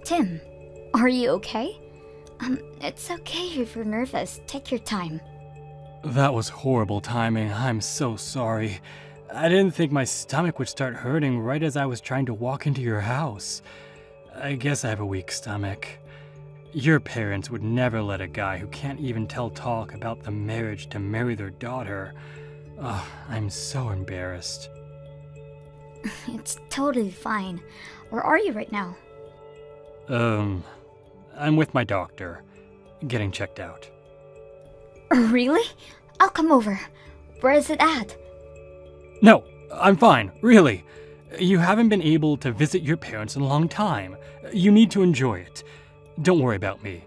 Tim, are you okay? It's okay if you're nervous. Take your time. That was horrible timing. I'm so sorry. I didn't think my stomach would start hurting right as I was trying to walk into your house. I guess I have a weak stomach. Your parents would never let a guy who can't even tell talk about the marriage to marry their daughter. Oh, I'm so embarrassed. It's totally fine. Where are you right now? I'm with my doctor, getting checked out. Really? I'll come over. Where is it at? No, I'm fine, really. You haven't been able to visit your parents in a long time. You need to enjoy it. Don't worry about me.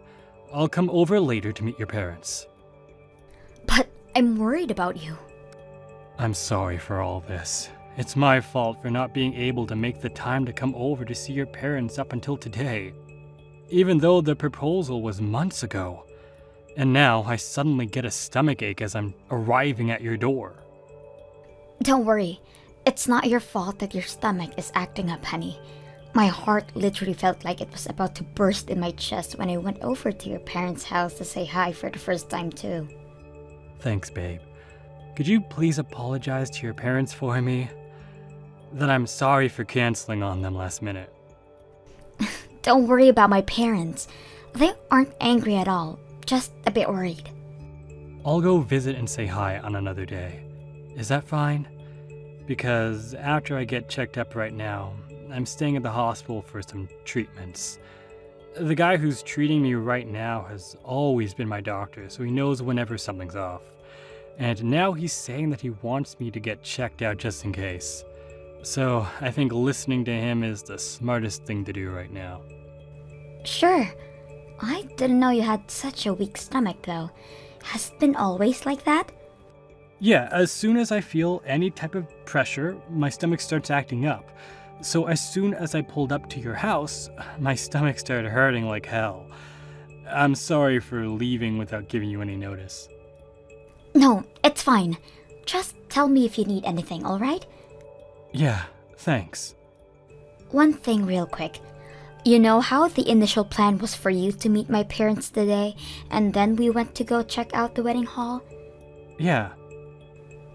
I'll come over later to meet your parents. But I'm worried about you. I'm sorry for all this. It's my fault for not being able to make the time to come over to see your parents up until today. Even though the proposal was months ago. And now I suddenly get a stomachache as I'm arriving at your door. Don't worry. It's not your fault that your stomach is acting up, honey. My heart literally felt like it was about to burst in my chest when I went over to your parents' house to say hi for the first time too. Thanks, babe. Could you please apologize to your parents for me? That I'm sorry for canceling on them last minute. Don't worry about my parents. They aren't angry at all, just a bit worried. I'll go visit and say hi on another day. Is that fine? Because after I get checked up right now, I'm staying at the hospital for some treatments. The guy who's treating me right now has always been my doctor, so he knows whenever something's off. And now he's saying that he wants me to get checked out just in case. So I think listening to him is the smartest thing to do right now. Sure. I didn't know you had such a weak stomach though. Has it been always like that? Yeah, as soon as I feel any type of pressure, my stomach starts acting up. So as soon as I pulled up to your house, my stomach started hurting like hell. I'm sorry for leaving without giving you any notice. No, it's fine. Just tell me if you need anything, alright? Yeah, thanks. One thing real quick. You know how the initial plan was for you to meet my parents today, and then we went to go check out the wedding hall? Yeah.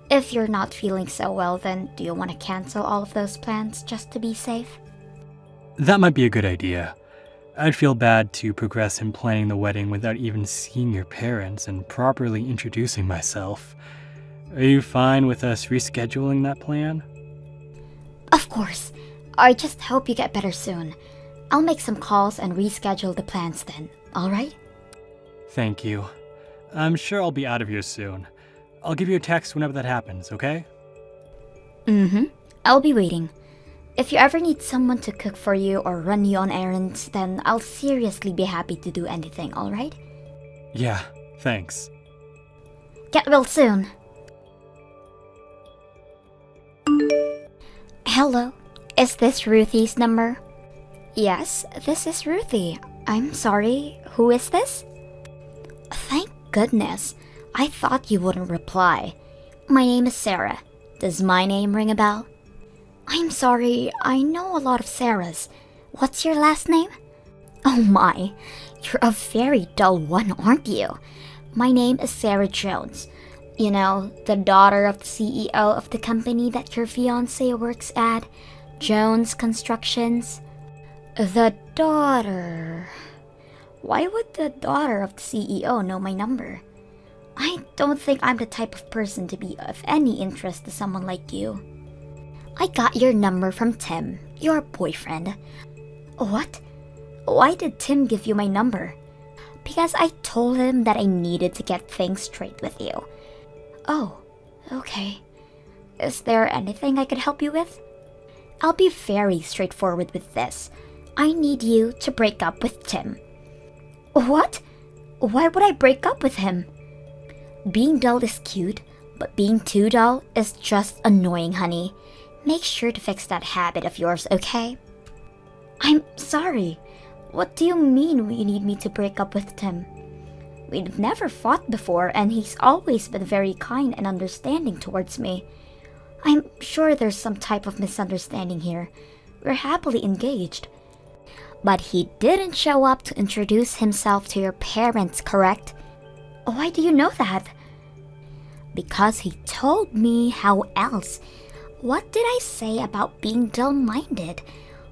If you're not feeling so well, then do you want to cancel all of those plans just to be safe? That might be a good idea. I'd feel bad to progress in planning the wedding without even seeing your parents and properly introducing myself. Are you fine with us rescheduling that plan? Of course. I just hope you get better soon. I'll make some calls and reschedule the plans then, alright? Thank you. I'm sure I'll be out of here soon. I'll give you a text whenever that happens, okay? I'll be waiting. If you ever need someone to cook for you or run you on errands, then I'll seriously be happy to do anything, alright? Yeah, thanks. Get well soon. Hello, is this Ruthie's number? Yes, this is Ruthie. I'm sorry, who is this? Thank goodness. I thought you wouldn't reply. My name is Sarah. Does my name ring a bell? I'm sorry, I know a lot of Sarahs. What's your last name? Oh my, you're a very dull one, aren't you? My name is Sarah Jones. You know, the daughter of the CEO of the company that your fiancé works at, Jones Constructions. The daughter... Why would the daughter of the CEO know my number? I don't think I'm the type of person to be of any interest to someone like you. I got your number from Tim, your boyfriend. What? Why did Tim give you my number? Because I told him that I needed to get things straight with you. Oh, okay. Is there anything I could help you with? I'll be very straightforward with this. I need you to break up with Tim. What? Why would I break up with him? Being dull is cute, but being too dull is just annoying, honey. Make sure to fix that habit of yours, okay? I'm sorry. What do you mean you need me to break up with Tim? We've never fought before, and he's always been very kind and understanding towards me. I'm sure there's some type of misunderstanding here. We're happily engaged. But he didn't show up to introduce himself to your parents, correct? Why do you know that? Because he told me. How else? What did I say about being dull-minded?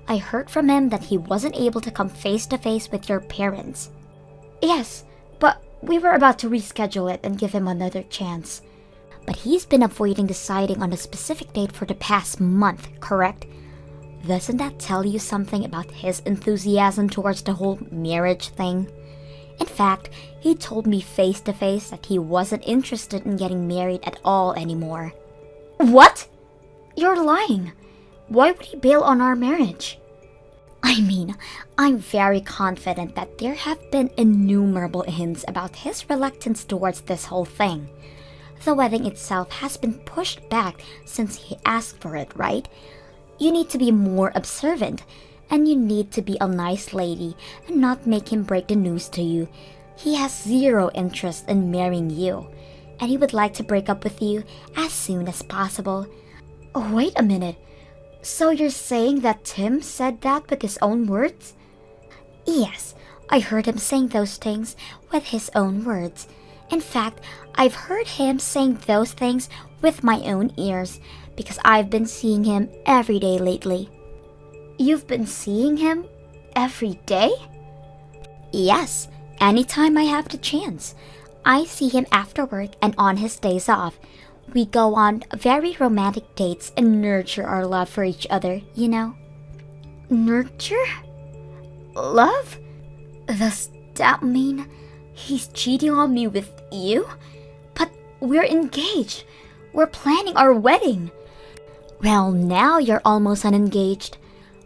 I heard from him that he wasn't able to come face to face with your parents. Yes, but we were about to reschedule it and give him another chance. But he's been avoiding deciding on a specific date for the past month, correct? Doesn't that tell you something about his enthusiasm towards the whole marriage thing? In fact, he told me face to face that he wasn't interested in getting married at all anymore. What? You're lying. Why would he bail on our marriage? I mean, I'm very confident that there have been innumerable hints about his reluctance towards this whole thing. The wedding itself has been pushed back since he asked for it, right? You need to be more observant, and you need to be a nice lady and not make him break the news to you. He has zero interest in marrying you, and he would like to break up with you as soon as possible. Oh, wait a minute. So you're saying that Tim said that with his own words? Yes, I heard him saying those things with his own words. In fact, I've heard him saying those things with my own ears because I've been seeing him every day lately. You've been seeing him every day? Yes, anytime I have the chance. I see him after work and on his days off. We go on very romantic dates and nurture our love for each other, you know? Nurture? Love? Does that mean he's cheating on me with you? But we're engaged. We're planning our wedding. Well, now you're almost unengaged.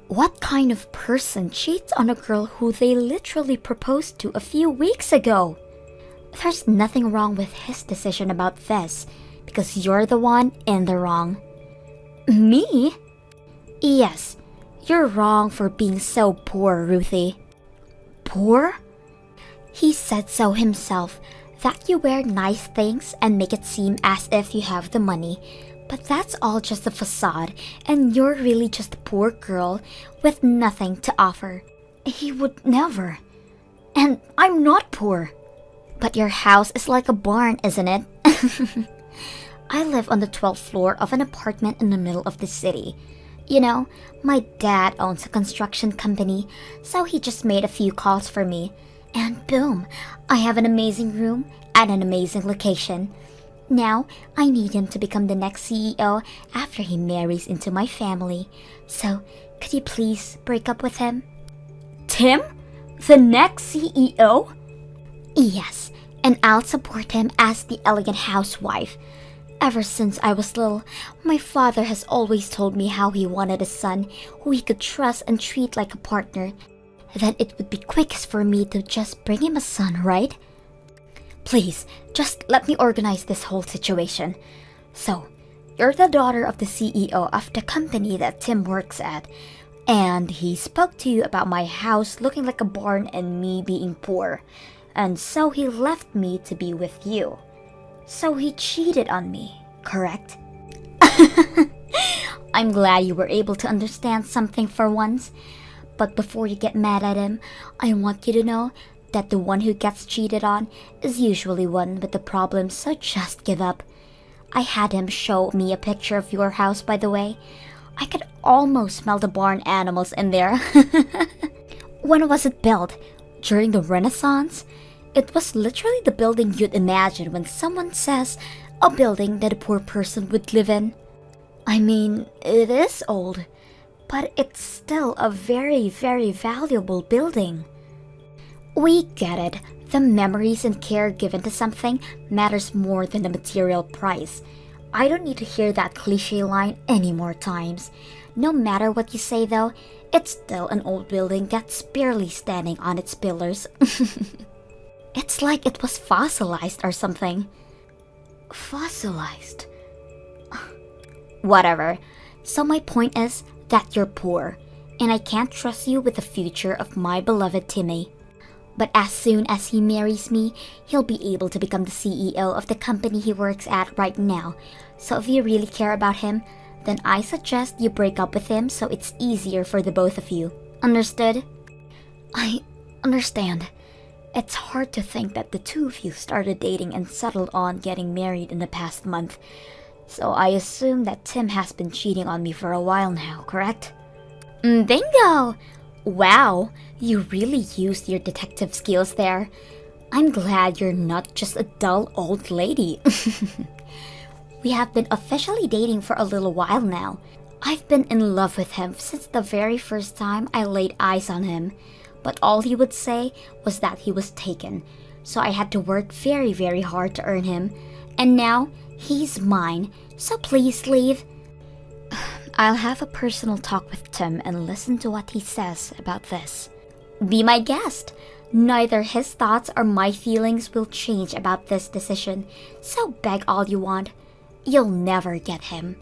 What kind of person cheats on a girl who they literally proposed to a few weeks ago? There's nothing wrong with his decision about this, because you're the one in the wrong. Me? Yes, you're wrong for being so poor, Ruthie. Poor? He said so himself, that you wear nice things and make it seem as if you have the money. But that's all just a facade, and you're really just a poor girl with nothing to offer. He would never. And I'm not poor. But your house is like a barn, isn't it? I live on the 12th floor of an apartment in the middle of the city. You know, my dad owns a construction company, so he just made a few calls for me. And boom, I have an amazing room at an amazing location. Now, I need him to become the next CEO after he marries into my family. So, could you please break up with him? Tim? The next CEO? Yes, and I'll support him as the elegant housewife. Ever since I was little, my father has always told me how he wanted a son who he could trust and treat like a partner. Then it would be quickest for me to just bring him a son, right? Please, just let me organize this whole situation. So, you're the daughter of the CEO of the company that Tim works at, and he spoke to you about my house looking like a barn and me being poor, and so he left me to be with you. So he cheated on me, correct? I'm glad you were able to understand something for once. But before you get mad at him, I want you to know that the one who gets cheated on is usually one with the problem, so just give up. I had him show me a picture of your house, by the way. I could almost smell the barn animals in there. When was it built? During the Renaissance? It was literally the building you'd imagine when someone says a building that a poor person would live in. I mean, it is old, but it's still a very, very valuable building. We get it. The memories and care given to something matters more than the material price. I don't need to hear that cliche line any more times. No matter what you say though, it's still an old building that's barely standing on its pillars. It's like it was fossilized or something. Fossilized? Whatever. So my point is that you're poor, and I can't trust you with the future of my beloved Timmy. But as soon as he marries me, he'll be able to become the CEO of the company he works at right now. So if you really care about him, then I suggest you break up with him so it's easier for the both of you. Understood? I understand. It's hard to think that the two of you started dating and settled on getting married in the past month. So I assume that Tim has been cheating on me for a while now, correct? Bingo! Wow, you really used your detective skills there. I'm glad you're not just a dull old lady. We have been officially dating for a little while now. I've been in love with him since the very first time I laid eyes on him. But all he would say was that he was taken. So I had to work very, very hard to earn him. And now, he's mine. So please leave. I'll have a personal talk with Tim and listen to what he says about this. Be my guest. Neither his thoughts or my feelings will change about this decision. So beg all you want. You'll never get him.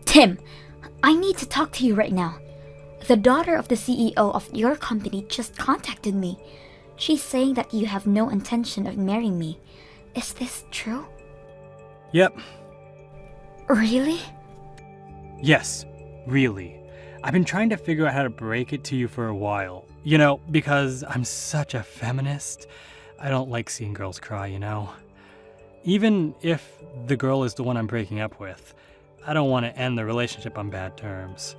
Tim, I need to talk to you right now. The daughter of the CEO of your company just contacted me. She's saying that you have no intention of marrying me. Is this true? Yep. Really? Yes, really. I've been trying to figure out how to break it to you for a while. You know, because I'm such a feminist. I don't like seeing girls cry, you know. Even if the girl is the one I'm breaking up with, I don't want to end the relationship on bad terms.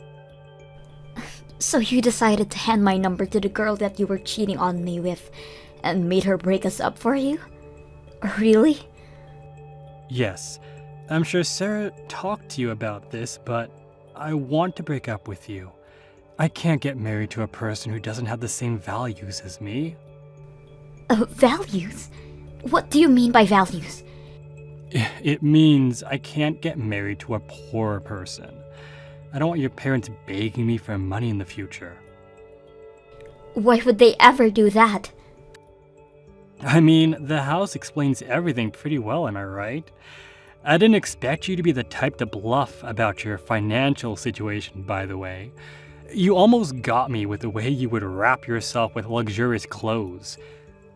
So you decided to hand my number to the girl that you were cheating on me with and made her break us up for you? Really? Yes, I'm sure Sarah talked to you about this, but I want to break up with you. I can't get married to a person who doesn't have the same values as me. Values? What do you mean by values? It means I can't get married to a poor person. I don't want your parents begging me for money in the future. Why would they ever do that? I mean, the house explains everything pretty well, am I right? I didn't expect you to be the type to bluff about your financial situation, by the way. You almost got me with the way you would wrap yourself with luxurious clothes.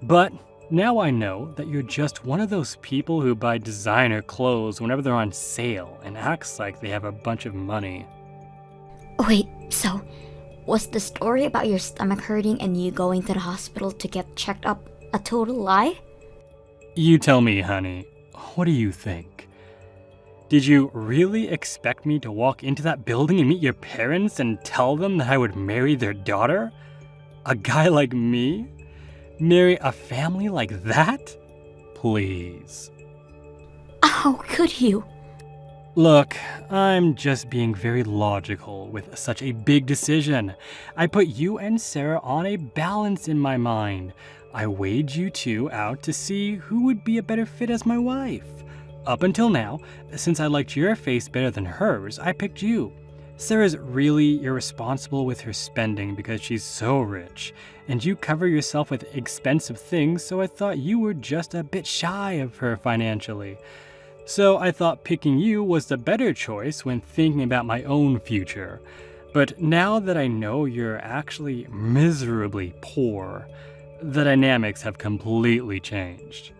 But now I know that you're just one of those people who buy designer clothes whenever they're on sale and acts like they have a bunch of money. Wait, so was the story about your stomach hurting and you going to the hospital to get checked up a total lie? You tell me, honey. What do you think? Did you really expect me to walk into that building and meet your parents and tell them that I would marry their daughter? A guy like me? Marry a family like that? Please. How could you? Look, I'm just being very logical with such a big decision. I put you and Sarah on a balance in my mind. I weighed you two out to see who would be a better fit as my wife. Up until now, since I liked your face better than hers, I picked you. Sarah's really irresponsible with her spending because she's so rich, and you cover yourself with expensive things, so I thought you were just a bit shy of her financially. So I thought picking you was the better choice when thinking about my own future. But now that I know you're actually miserably poor, the dynamics have completely changed.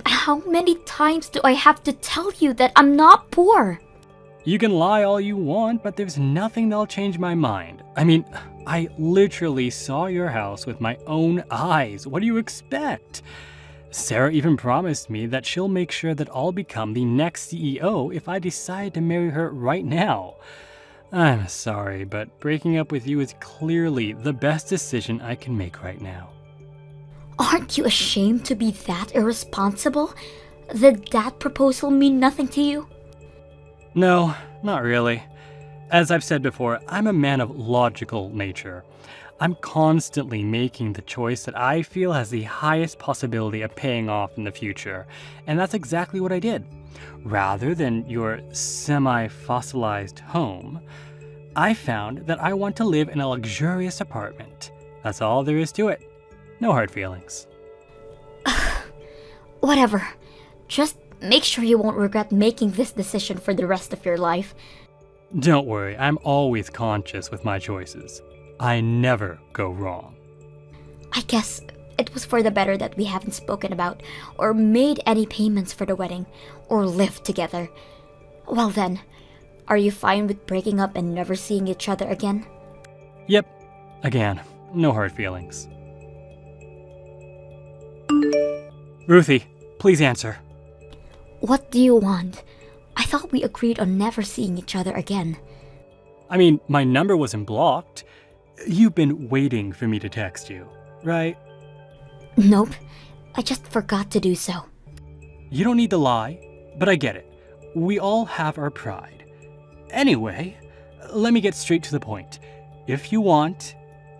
How many times do I have to tell you that I'm not poor? You can lie all you want, but there's nothing that'll change my mind. I mean, I literally saw your house with my own eyes. What do you expect? Sarah even promised me that she'll make sure that I'll become the next CEO if I decide to marry her right now. I'm sorry, but breaking up with you is clearly the best decision I can make right now. Aren't you ashamed to be that irresponsible? Did that proposal mean nothing to you? No, not really. As I've said before, I'm a man of logical nature. I'm constantly making the choice that I feel has the highest possibility of paying off in the future, and that's exactly what I did. Rather than your semi-fossilized home, I found that I want to live in a luxurious apartment. That's all there is to it. No hard feelings. Whatever. Just make sure you won't regret making this decision for the rest of your life. Don't worry, I'm always conscious with my choices. I never go wrong. I guess it was for the better that we haven't spoken about or made any payments for the wedding or lived together. Well then, Are you fine with breaking up and never seeing each other again? Yep. Again, no hard feelings. Ruthie, please answer. What do you want? I thought we agreed on never seeing each other again. I mean, my number wasn't blocked. You've been waiting for me to text you, right? Nope, I just forgot to do so. You don't need to lie, but I get it. We all have our pride. Anyway, let me get straight to the point. If you want,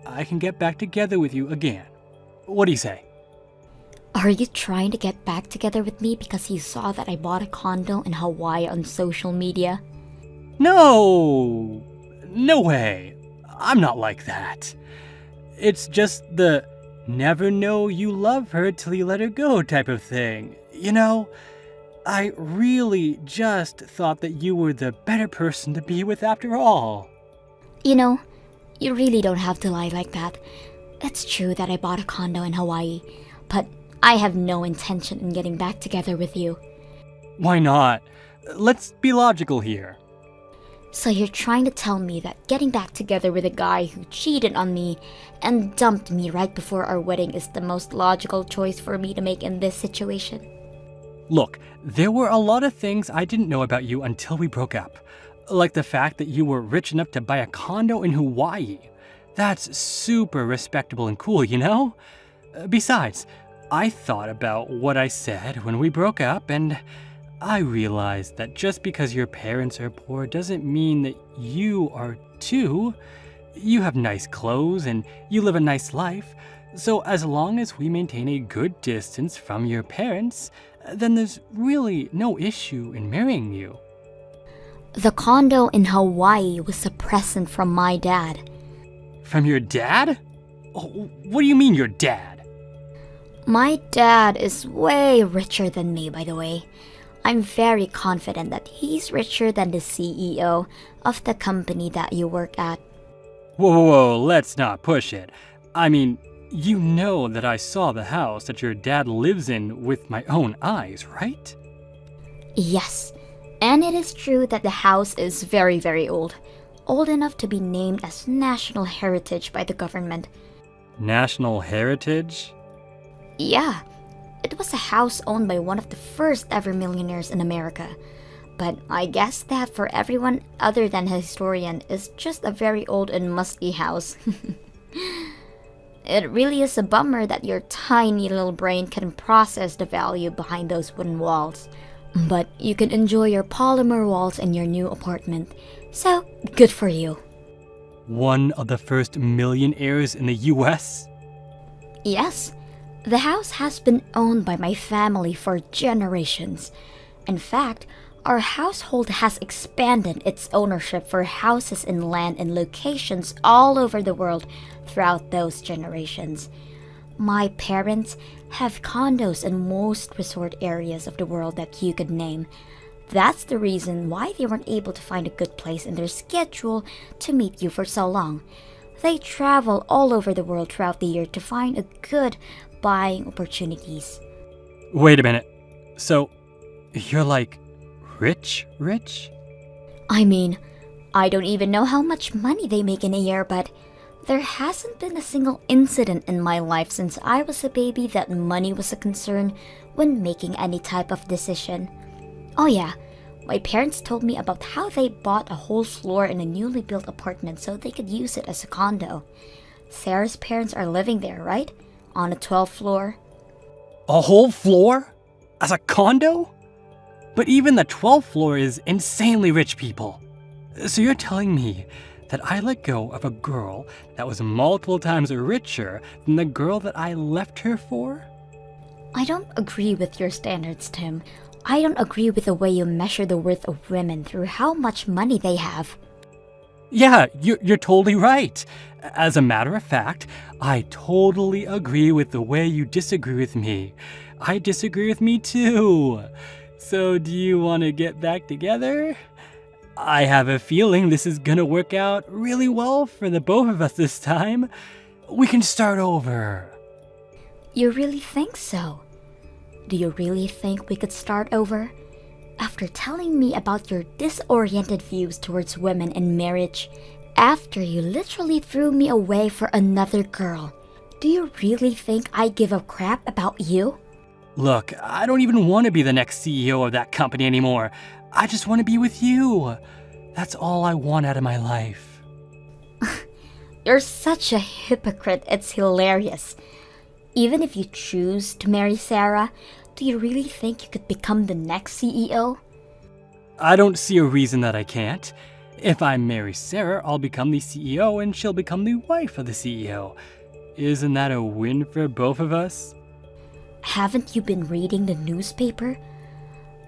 I can get back together with you again. What do you say? Are you trying to get back together with me because you saw that I bought a condo in Hawaii on social media? No! No way. I'm not like that. It's just the never know you love her till you let her go type of thing. You know, I really just thought that you were the better person to be with after all. You know, you really don't have to lie like that. It's true that I bought a condo in Hawaii, but I have no intention in getting back together with you. Why not? Let's be logical here. So you're trying to tell me that getting back together with a guy who cheated on me and dumped me right before our wedding is the most logical choice for me to make in this situation? Look, there were a lot of things I didn't know about you until we broke up. Like the fact that you were rich enough to buy a condo in Hawaii. That's super respectable and cool, you know? Besides, I thought about what I said when we broke up, and I realized that just because your parents are poor doesn't mean that you are too. You have nice clothes and you live a nice life. So as long as we maintain a good distance from your parents, then there's really no issue in marrying you. The condo in Hawaii was a present from my dad. From your dad? Oh, what do you mean your dad? My dad is way richer than me, by the way. I'm very confident that he's richer than the CEO of the company that you work at. Whoa, let's not push it. I mean, you know that I saw the house that your dad lives in with my own eyes, right? Yes, and it is true that the house is very, very old. Old enough to be named as National Heritage by the government. National Heritage? Yeah, it was a house owned by one of the first ever millionaires in America. But I guess that for everyone other than a historian is just a very old and musty house. It really is a bummer that your tiny little brain can process the value behind those wooden walls. But you can enjoy your polymer walls in your new apartment. So, good for you. One of the first millionaires in the US? Yes, the house has been owned by my family for generations. In fact, our household has expanded its ownership for houses and land in locations all over the world throughout those generations. My parents have condos in most resort areas of the world that you could name. That's the reason why they weren't able to find a good place in their schedule to meet you for so long. They travel all over the world throughout the year to find a good buying opportunities. Wait a minute. So, you're like rich? I mean, I don't even know how much money they make in a year, but there hasn't been a single incident in my life since I was a baby that money was a concern when making any type of decision. Oh yeah, my parents told me about how they bought a whole floor in a newly built apartment so they could use it as a condo. Sarah's parents are living there, right? On a 12th floor. A whole floor? As a condo? But even the 12th floor is insanely rich people. So you're telling me that I let go of a girl that was multiple times richer than the girl that I left her for? I don't agree with your standards, Tim. I don't agree with the way you measure the worth of women through how much money they have. Yeah, you're totally right. As a matter of fact, I totally agree with the way you disagree with me. I disagree with me too. So do you want to get back together? I have a feeling this is gonna work out really well for the both of us this time. We can start over. You really think so? Do you really think we could start over? After telling me about your disoriented views towards women and marriage, after you literally threw me away for another girl, do you really think I give a crap about you? Look, I don't even want to be the next CEO of that company anymore. I just want to be with you. That's all I want out of my life. You're such a hypocrite, it's hilarious. Even if you choose to marry Sarah, do you really think you could become the next CEO? I don't see a reason that I can't. If I marry Sarah, I'll become the CEO and she'll become the wife of the CEO. Isn't that a win for both of us? Haven't you been reading the newspaper?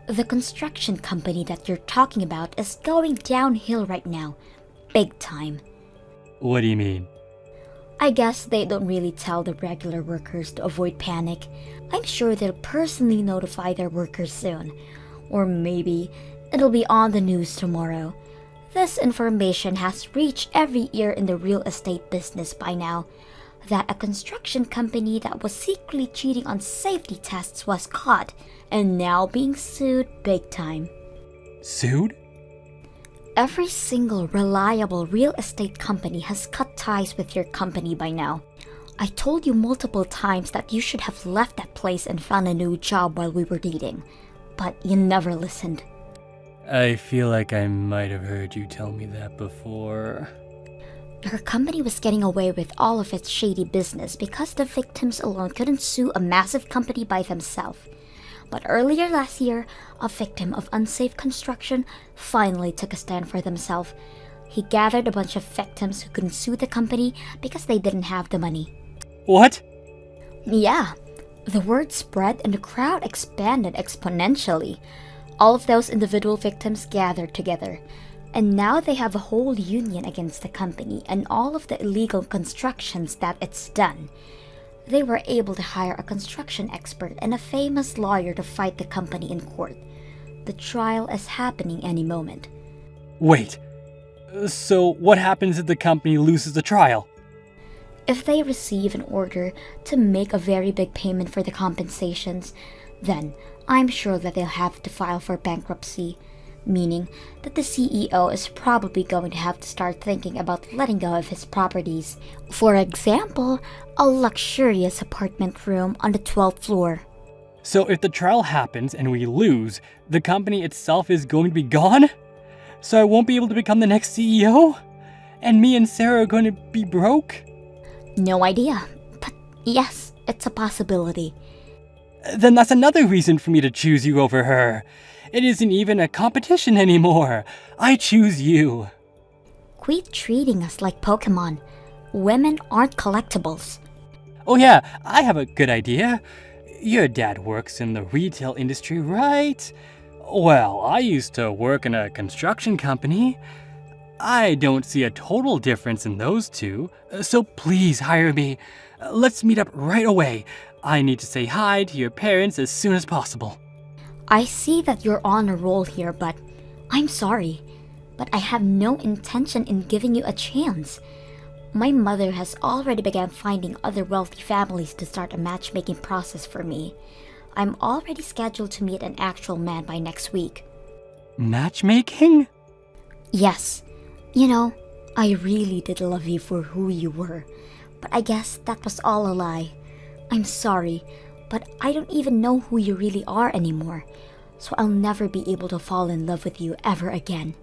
The construction company that you're talking about is going downhill right now. Big time. What do you mean? I guess they don't really tell the regular workers to avoid panic. I'm sure they'll personally notify their workers soon. Or maybe it'll be on the news tomorrow. This information has reached every ear in the real estate business by now, that a construction company that was secretly cheating on safety tests was caught and now being sued big time. Sued? Every single reliable real estate company has cut ties with your company by now. I told you multiple times that you should have left that place and found a new job while we were dating, but you never listened. I feel like I might have heard you tell me that before. Your company was getting away with all of its shady business because the victims alone couldn't sue a massive company by themselves. But earlier last year, a victim of unsafe construction finally took a stand for themselves. He gathered a bunch of victims who couldn't sue the company because they didn't have the money. What? Yeah, the word spread and the crowd expanded exponentially. All of those individual victims gathered together, and now they have a whole union against the company and all of the illegal constructions that it's done. They were able to hire a construction expert and a famous lawyer to fight the company in court. The trial is happening any moment. Wait, so what happens if the company loses the trial? If they receive an order to make a very big payment for the compensations, then I'm sure that they'll have to file for bankruptcy, meaning that the CEO is probably going to have to start thinking about letting go of his properties. For example, a luxurious apartment room on the 12th floor. So if the trial happens and we lose, the company itself is going to be gone? So I won't be able to become the next CEO? And me and Sarah are going to be broke? No idea, but yes, it's a possibility. Then that's another reason for me to choose you over her. It isn't even a competition anymore. I choose you. Quit treating us like Pokemon. Women aren't collectibles. Oh yeah, I have a good idea. Your dad works in the retail industry, right? Well, I used to work in a construction company. I don't see a total difference in those two, so please hire me. Let's meet up right away. I need to say hi to your parents as soon as possible. I see that you're on a roll here, but I'm sorry. But I have no intention in giving you a chance. My mother has already begun finding other wealthy families to start a matchmaking process for me. I'm already scheduled to meet an actual man by next week. Matchmaking? Yes. You know, I really did love you for who you were, but I guess that was all a lie. I'm sorry, but I don't even know who you really are anymore, so I'll never be able to fall in love with you ever again.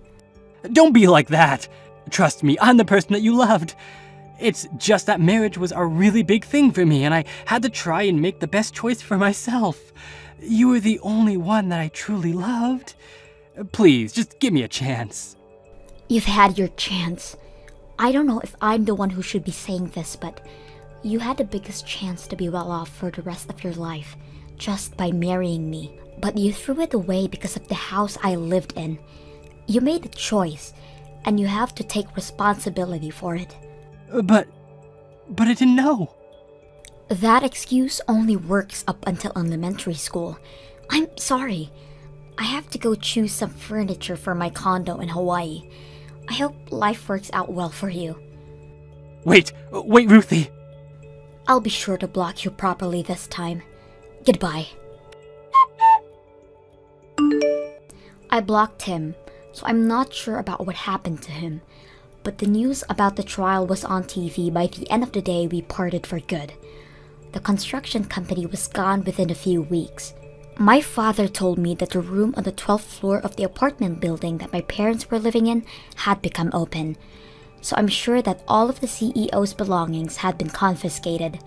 Don't be like that. Trust me, I'm the person that you loved. It's just that marriage was a really big thing for me, and I had to try and make the best choice for myself. You were the only one that I truly loved. Please, just give me a chance. You've had your chance. I don't know if I'm the one who should be saying this, but you had the biggest chance to be well off for the rest of your life just by marrying me. But you threw it away because of the house I lived in. You made a choice, and you have to take responsibility for it. But I didn't know. That excuse only works up until elementary school. I'm sorry. I have to go choose some furniture for my condo in Hawaii. I hope life works out well for you. Wait, Ruthie. I'll be sure to block you properly this time. Goodbye. I blocked him, so I'm not sure about what happened to him. But the news about the trial was on TV. By the end of the day, we parted for good. The construction company was gone within a few weeks. My father told me that the room on the 12th floor of the apartment building that my parents were living in had become open. So I'm sure that all of the CEO's belongings had been confiscated.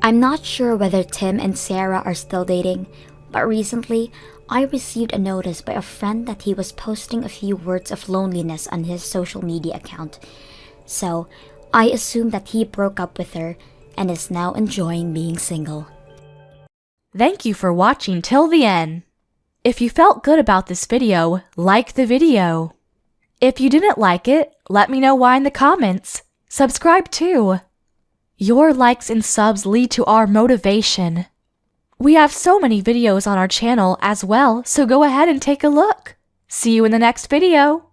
I'm not sure whether Tim and Sarah are still dating, but recently, I received a notice by a friend that he was posting a few words of loneliness on his social media account. So, I assume that he broke up with her and is now enjoying being single. Thank you for watching till the end. If you felt good about this video, like the video. If you didn't like it, let me know why in the comments. Subscribe too. Your likes and subs lead to our motivation. We have so many videos on our channel as well, so go ahead and take a look. See you in the next video.